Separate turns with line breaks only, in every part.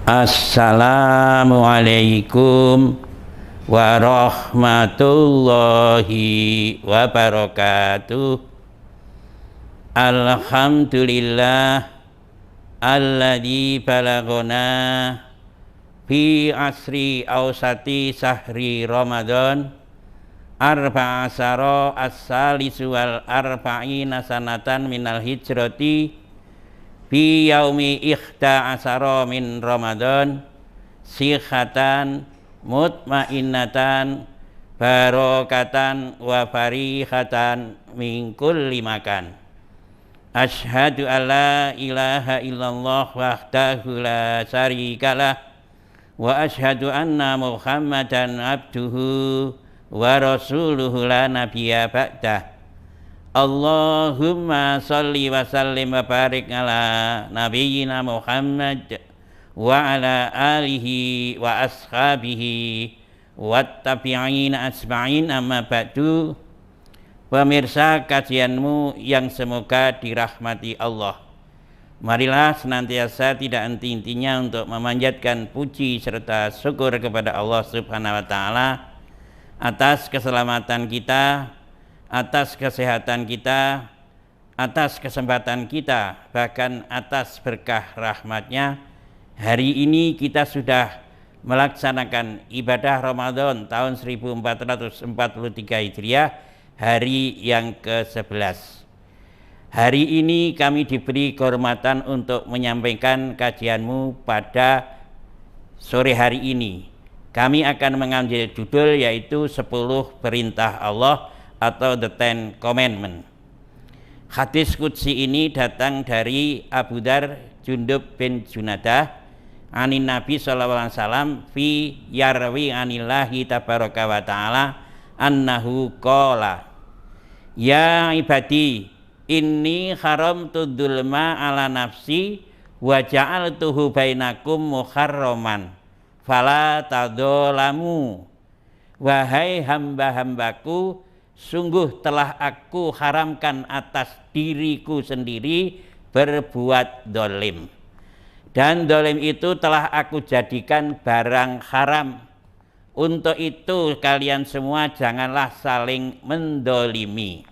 Assalamualaikum warahmatullahi wabarakatuh. Alhamdulillah alladzi balagona fi asri awsati sahri Ramadan arba'asara as-salisu wal arba'ina sanatan minal hijrati fi yaumi ikhta asara min Ramadan sikhatan mutmainnatan barokatan wa farihatan min kulli makan. Asyhadu alla ilaha illallah wahdahu la syarikalah wa asyhadu anna Muhammadan abduhu wa rasuluhu la nabiyya ba'dah. Allahumma salli wa sallim wa barik ala nabiyyina Muhammad wa ala alihi wa ashabihi wattabi'ina asma'in, amma ba'du. Pemirsa kajianmu yang semoga dirahmati Allah, marilah senantiasa tidak henti-hentinya untuk memanjatkan puji serta syukur kepada Allah Subhanahu wa Ta'ala atas keselamatan kita, atas kesehatan kita, atas kesempatan kita, bahkan atas berkah rahmatnya. Hari ini kita sudah melaksanakan ibadah Ramadan tahun 1443 Hijriah, hari yang ke-11. Hari ini kami diberi kehormatan untuk menyampaikan kajianmu pada sore hari ini. Kami akan mengambil judul yaitu 10 perintah Allah atau the Ten Commandment. Hadis qudsi ini datang dari Abu Dar Jundub bin Junadah anin Nabi sallallahu alaihi wasallam fi yarwi anillahi tabaraka wa ta'ala annahu qala ya ibadi inni haramtu dzulma ala nafsi wa ja'altuhu bainakum muharraman fala tadzalamu. Wahai hamba-hambaku, sungguh telah aku haramkan atas diriku sendiri berbuat dolim, dan dolim itu telah aku jadikan barang haram. Untuk itu kalian semua janganlah saling mendolimi.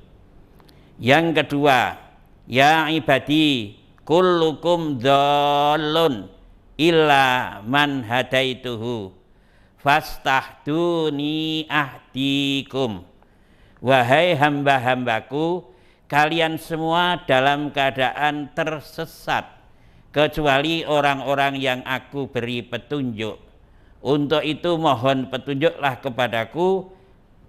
Yang kedua, ya ibadi kullukum dhalun illa man hadaituhu fastahduni ahdikum. Wahai hamba-hambaku, kalian semua dalam keadaan tersesat kecuali orang-orang yang aku beri petunjuk. Untuk itu mohon petunjuklah kepadaku,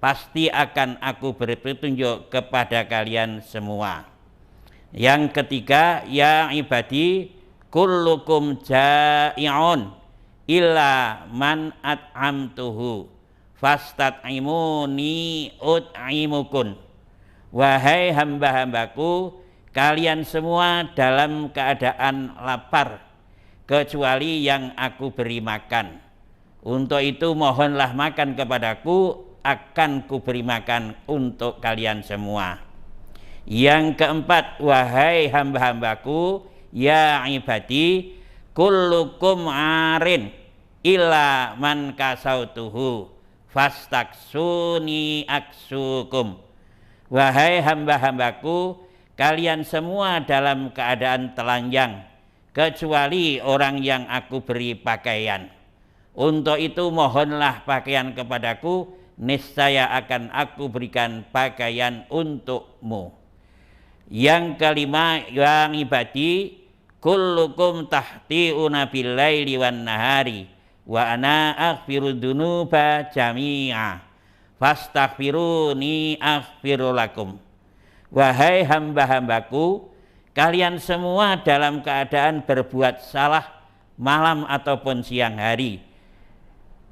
pasti akan aku beri petunjuk kepada kalian semua. Yang ketiga, ya ibadi kullukum ja'i'un illa man at'amtuhu fastat'imuni ut'imukun. Wahai hamba-hambaku, kalian semua dalam keadaan lapar kecuali yang aku beri makan. Untuk itu mohonlah makan kepadaku, akan kuberi makan untuk kalian semua. Yang keempat, wahai hamba-hambaku, ya ibadi kullukum arin illa man kasautuhu fastaksuni aksukum. Wahai hamba-hambaku, kalian semua dalam keadaan telanjang kecuali orang yang aku beri pakaian. Untuk itu mohonlah pakaian kepadaku, niscaya akan aku berikan pakaian untukmu. Yang kelima, ya ibadi kullukum tahti'una bil laili wan nahari wa ana aghfiru dzunuba jami'a fastaghfiruni aghfiru lakum. Wahai hamba-hambaku, kalian semua dalam keadaan berbuat salah malam ataupun siang hari,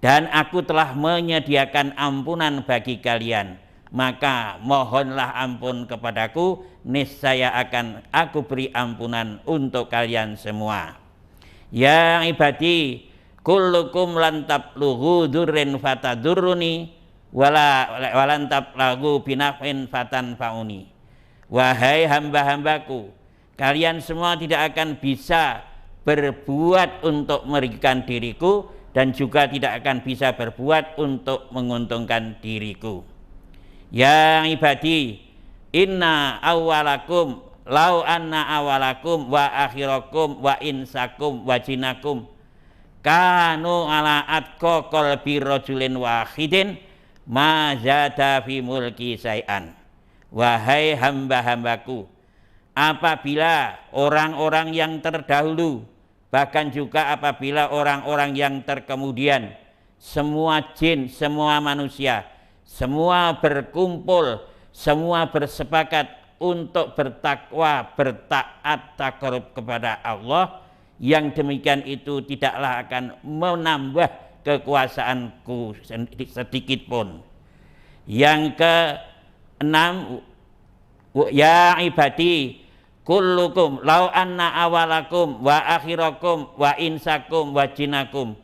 dan aku telah menyediakan ampunan bagi kalian, maka mohonlah ampun kepadaku, niscaya akan aku beri ampunan untuk kalian semua. Ya ibadi kullukum lan tablughu dzurrin fatadurruni walan tablughu binaf'in fatanfa'uni. Wahai hamba-hambaku, kalian semua tidak akan bisa berbuat untuk merugikan diriku dan juga tidak akan bisa berbuat untuk menguntungkan diriku. Ya ibadi, inna awalakum lau anna awalakum wa akhirakum wa insakum wa jinakum kanu ala atqa qalbi rajulin wahidin ma zada fi mulki syai'an. Wahai hamba-hambaku, apabila orang-orang yang terdahulu, bahkan juga apabila orang-orang yang terkemudian, semua jin, semua manusia, semua berkumpul, semua bersepakat untuk bertakwa, bertaat, takarub kepada Allah, yang demikian itu tidaklah akan menambah kekuasaanku sedikit pun. Yang keenam, ya ibadi kullukum lau anna awalakum wa akhirakum wa insakum wa jinakum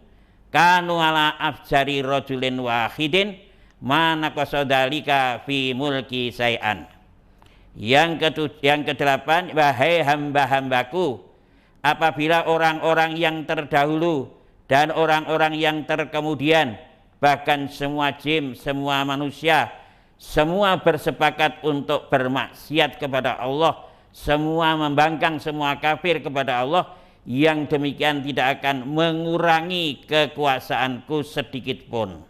kanu ala afjari rajulin wahidin mana qasodalika fi mulki syai'an. Yang kedelapan, wahai hamba-hambaku, apabila orang-orang yang terdahulu dan orang-orang yang terkemudian, bahkan semua jin, semua manusia, semua bersepakat untuk bermaksiat kepada Allah, semua membangkang, semua kafir kepada Allah, yang demikian tidak akan mengurangi kekuasaanku sedikit pun.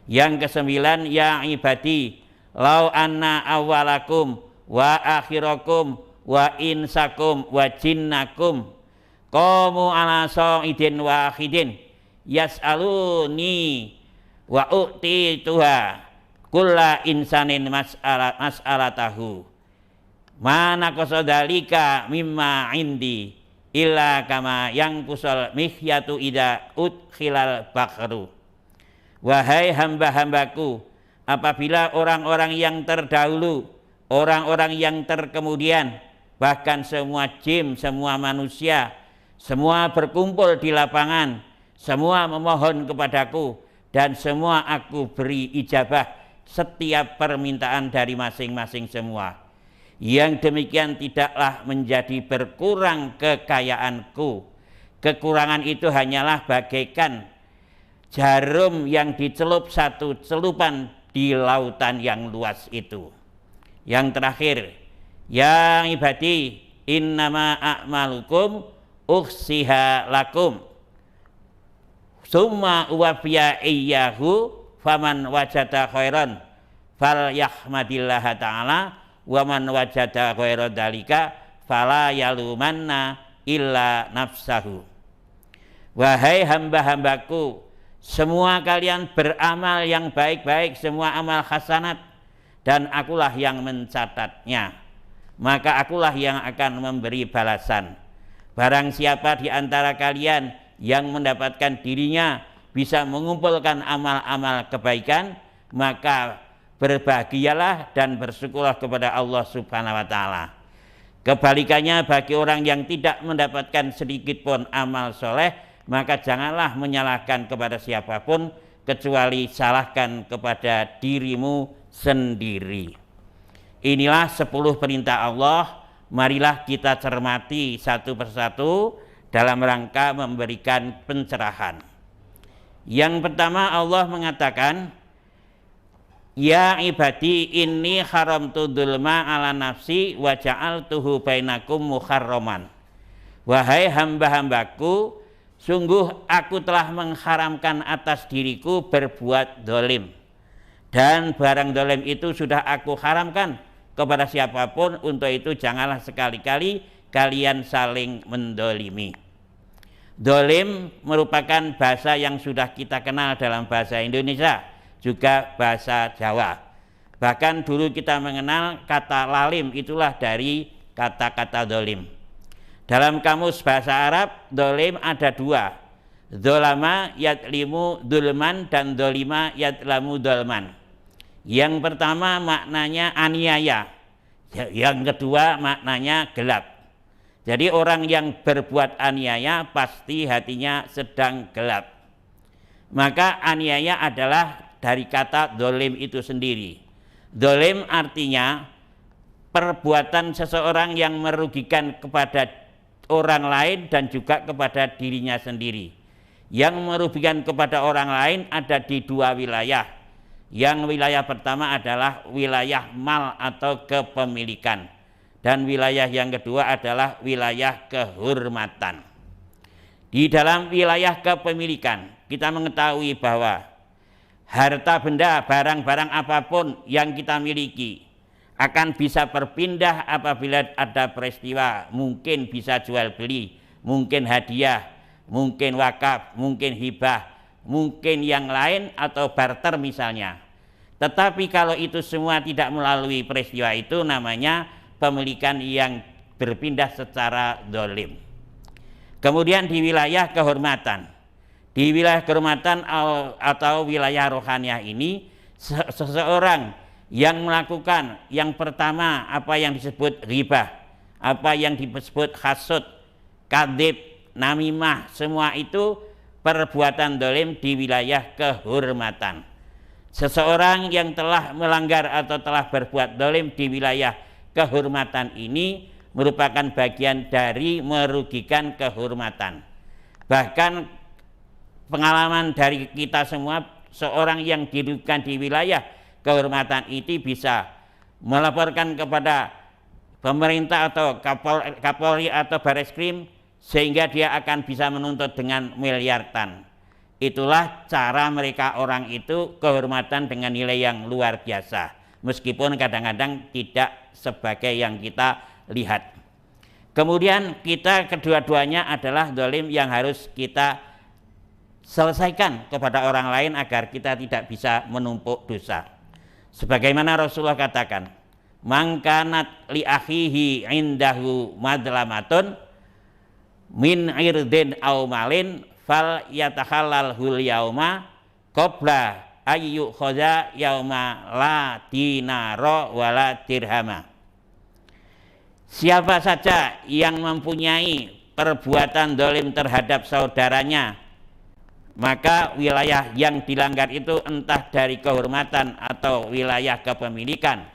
Yang kesembilan, ya ibadi lau anna awalakum wa akhirakum wa insakum wa jinnakum qamu ala sa'idin wahidin yas'aluni wa u'tituha kulla insanin mas'alatahu mana qasodalika mimma indi illa kama yang kusol mihyatu ida udkhilal bakru. Wahai hamba-hambaku, apabila orang-orang yang terdahulu, orang-orang yang terkemudian, bahkan semua jin, semua manusia, semua berkumpul di lapangan, semua memohon kepadaku, dan semua aku beri ijabah setiap permintaan dari masing-masing semua. Yang demikian tidaklah menjadi berkurang kekayaanku. Kekurangan itu hanyalah bagaikan jarum yang dicelup satu celupan di lautan yang luas itu. Yang terakhir, ya ibadi innama a'malukum ukhsiha lakum summa uwafiya iyyahu faman wajada khairan fal yahmadillaha ta'ala wa man wajada khairan dalika fala yalumanna illa nafsahu. Wahai hamba-hambaku, semua kalian beramal yang baik-baik, semua amal hasanat, dan akulah yang mencatatnya, maka akulah yang akan memberi balasan. Barang siapa di antara kalian yang mendapatkan dirinya bisa mengumpulkan amal-amal kebaikan, maka berbahagialah dan bersyukurlah kepada Allah Subhanahu wa ta'ala. Kebalikannya, bagi orang yang tidak mendapatkan sedikit pun amal soleh, maka janganlah menyalahkan kepada siapapun kecuali salahkan kepada dirimu sendiri. Inilah 10 perintah Allah. Marilah kita cermati satu persatu dalam rangka memberikan pencerahan. Yang pertama, Allah mengatakan, ya ibadi inni haramtu dzulma ala nafsi wa ja'altuhu bainakum muharraman. Wahai hamba-hambaku, sungguh aku telah mengharamkan atas diriku berbuat dolim, dan barang dolim itu sudah aku haramkan kepada siapapun. Untuk itu janganlah sekali-kali kalian saling mendolimi. Dolim merupakan bahasa yang sudah kita kenal dalam bahasa Indonesia, juga bahasa Jawa. Bahkan dulu kita mengenal kata lalim, itulah dari kata-kata dolim. Dalam kamus bahasa Arab, dolim ada 2. Dolama yadlimu dulman dan dolima yadlamu dolman. Yang pertama maknanya aniaya, yang kedua maknanya gelap. Jadi orang yang berbuat aniaya pasti hatinya sedang gelap. Maka aniaya adalah dari kata dolim itu sendiri. Dolim artinya perbuatan seseorang yang merugikan kepada orang lain dan juga kepada dirinya sendiri. Yang merugikan kepada orang lain ada di dua wilayah. Yang wilayah pertama adalah wilayah mal atau kepemilikan, dan wilayah yang kedua adalah wilayah kehormatan. Di dalam wilayah kepemilikan kita mengetahui bahwa harta benda, barang-barang apapun yang kita miliki akan bisa berpindah apabila ada peristiwa, mungkin bisa jual beli, mungkin hadiah, mungkin wakaf, mungkin hibah, mungkin yang lain atau barter misalnya. Tetapi kalau itu semua tidak melalui peristiwa itu, namanya pemilikan yang berpindah secara zalim. Kemudian di wilayah kehormatan, di wilayah kehormatan atau wilayah rohaniah ini, seseorang yang melakukan yang pertama apa yang disebut ghibah, apa yang disebut hasud, kadhib, namimah, semua itu perbuatan zalim di wilayah kehormatan. Seseorang yang telah melanggar atau telah berbuat zalim di wilayah kehormatan ini merupakan bagian dari merugikan kehormatan. Bahkan pengalaman dari kita semua, seorang yang dirugikan di wilayah kehormatan itu bisa melaporkan kepada pemerintah atau Kapolri atau Bareskrim, sehingga dia akan bisa menuntut dengan miliaran. Itulah cara mereka orang itu kehormatan dengan nilai yang luar biasa, meskipun kadang-kadang tidak sebagai yang kita lihat. Kemudian kita kedua-duanya adalah zalim yang harus kita selesaikan kepada orang lain agar kita tidak bisa menumpuk dosa. Sebagaimana Rasulullah katakan, "Mangkanat li akhihi indahu madlamatun min irdin aw malin fal yatakhallal hul yauma qabla ayyu khaza yauma la dinara wala dirhama." Siapa saja yang mempunyai perbuatan zalim terhadap saudaranya, maka wilayah yang dilanggar itu entah dari kehormatan atau wilayah kepemilikan,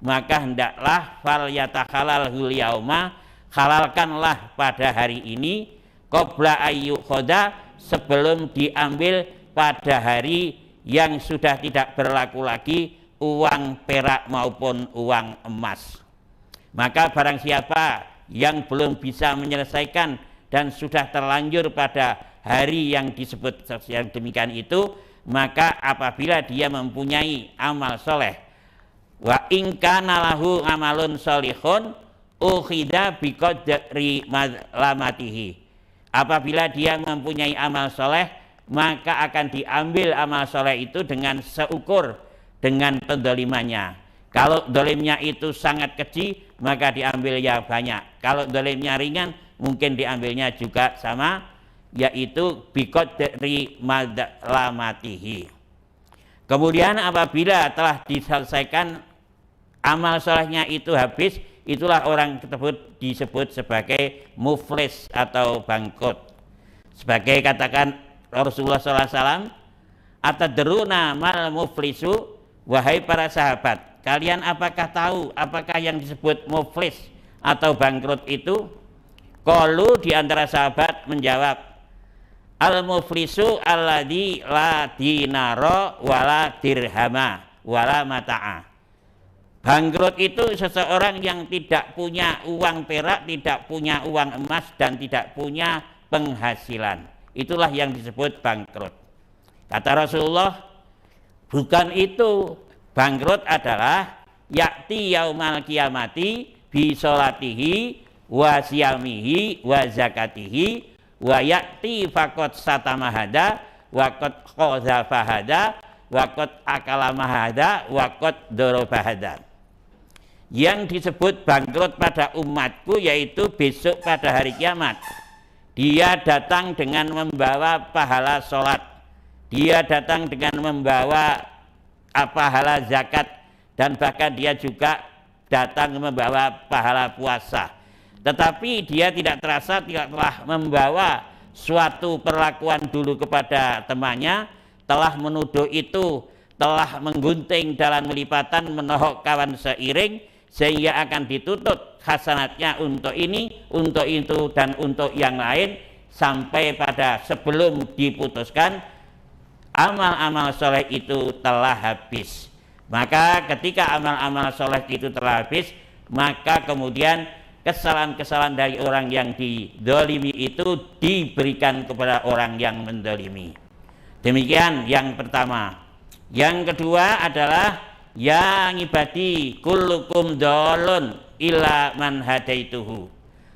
maka hendaklah fal yatakhalal hul yauma, halalkanlah pada hari ini, qabla ayyu khoda, sebelum diambil pada hari yang sudah tidak berlaku lagi uang perak maupun uang emas. Maka barang siapa yang belum bisa menyelesaikan dan sudah terlanjur pada hari yang disebut yang demikian itu, maka apabila dia mempunyai amal soleh, wa in kana lahu amalun solihun ukhida biqadri madlamatihi, apabila dia mempunyai amal soleh, maka akan diambil amal soleh itu dengan seukur dengan pendolimannya. Kalau dolimnya itu sangat kecil, maka diambil ya banyak. Kalau dolimnya ringan, mungkin diambilnya juga sama, yaitu biqadri madlamatihi. Kemudian apabila telah diselesaikan amal solehnya itu habis, itulah orang tersebut disebut sebagai muflis atau bangkrut. Sebagai katakan Rasulullah SAW, atadruna mal muflisu, wahai para sahabat, kalian apakah tahu apakah yang disebut muflis atau bangkrut itu? Qalu, di antara sahabat menjawab, al muflisu alladzi la dinara wala dirhama wala mata'a. Bangkrut itu seseorang yang tidak punya uang perak, tidak punya uang emas, dan tidak punya penghasilan. Itulah yang disebut bangkrut. Kata Rasulullah, bukan itu. Bangkrut adalah yakti yaumal kiamati bi sholatihi wa siyamihi wa zakatihi wa yakti fakot satamahada wa kot khozafahada wa kot akalamahada wa kot dorobahada. Yang disebut bangkrut pada umatku yaitu besok pada hari kiamat, dia datang dengan membawa pahala sholat, dia datang dengan membawa pahala zakat, dan bahkan dia juga datang membawa pahala puasa. Tetapi dia tidak terasa, tidak telah membawa suatu perlakuan dulu kepada temannya, telah menuduh itu, telah menggunting dalam lipatan, menohok kawan seiring, sehingga akan dituntut hasanatnya untuk ini, untuk itu, dan untuk yang lain, sampai pada sebelum diputuskan amal-amal soleh itu telah habis. Maka ketika amal-amal soleh itu telah habis, maka kemudian kesalahan-kesalahan dari orang yang dizalimi itu diberikan kepada orang yang menzalimi. Demikian yang pertama. Yang kedua adalah ya ibadi kullukum dolun illa man hadaituhu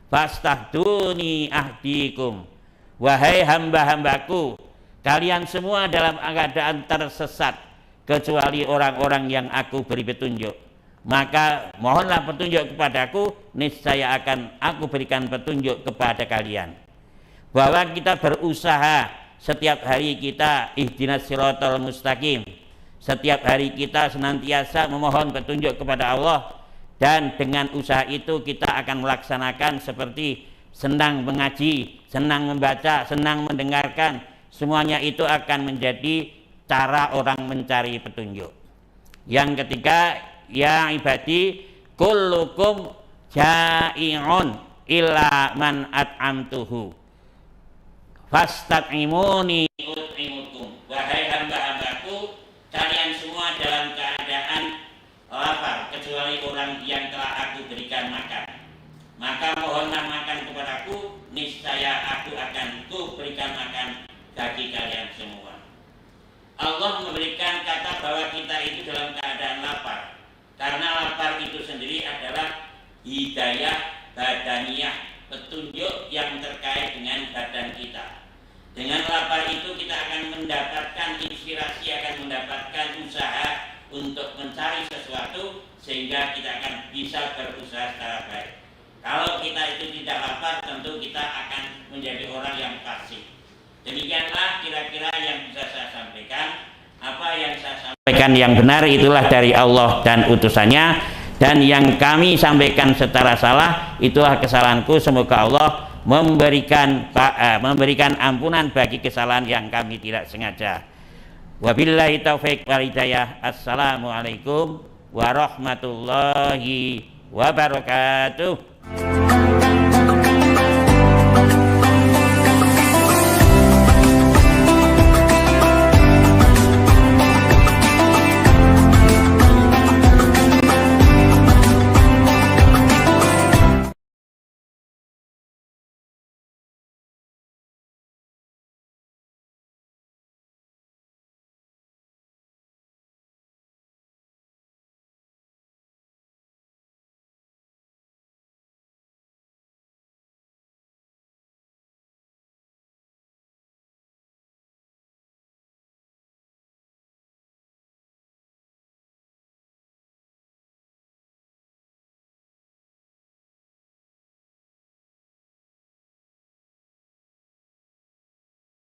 fastahduni ahdikum. Wahai hamba-hambaku, kalian semua dalam keadaan tersesat kecuali orang-orang yang aku beri petunjuk. Maka mohonlah petunjuk kepadaku, niscaya akan aku berikan petunjuk kepada kalian. Bahwa kita berusaha setiap hari, kita ihdinas siratal mustaqim. Setiap hari kita senantiasa memohon petunjuk kepada Allah, dan dengan usaha itu kita akan melaksanakan seperti senang mengaji, senang membaca, senang mendengarkan. Semuanya itu akan menjadi cara orang mencari petunjuk. Yang ketiga, ya ibadi kullukum ja'i'un illa man at'amtuhu fastat'imuni ut'imukum. Wahai hamba-hambaku, kalian semua dalam keadaan lapar kecuali orang yang telah aku berikan makan. Maka mohonlah makan kepadaku, niscaya aku akan berikan makan bagi kalian semua. Allah memberikan kata bahwa kita itu dalam keadaan lapar, karena lapar itu sendiri adalah hidayah badaniyah, petunjuk yang terkait dengan badan kita. Dengan lapar itu kita akan mendapatkan inspirasi, akan mendapatkan usaha untuk mencari sesuatu, sehingga kita akan bisa berusaha secara baik. Kalau kita itu tidak lapar, tentu kita akan menjadi orang yang pasif. Demikianlah kira-kira yang bisa saya sampaikan. Apa yang saya sampaikan yang benar itulah dari Allah dan utusannya, dan yang kami sampaikan secara salah itulah kesalahanku. Semoga Allah memberikan ampunan bagi kesalahan yang kami tidak sengaja. Wabillahi taufiq wal hidayah. Assalamualaikum warahmatullahi wabarakatuh.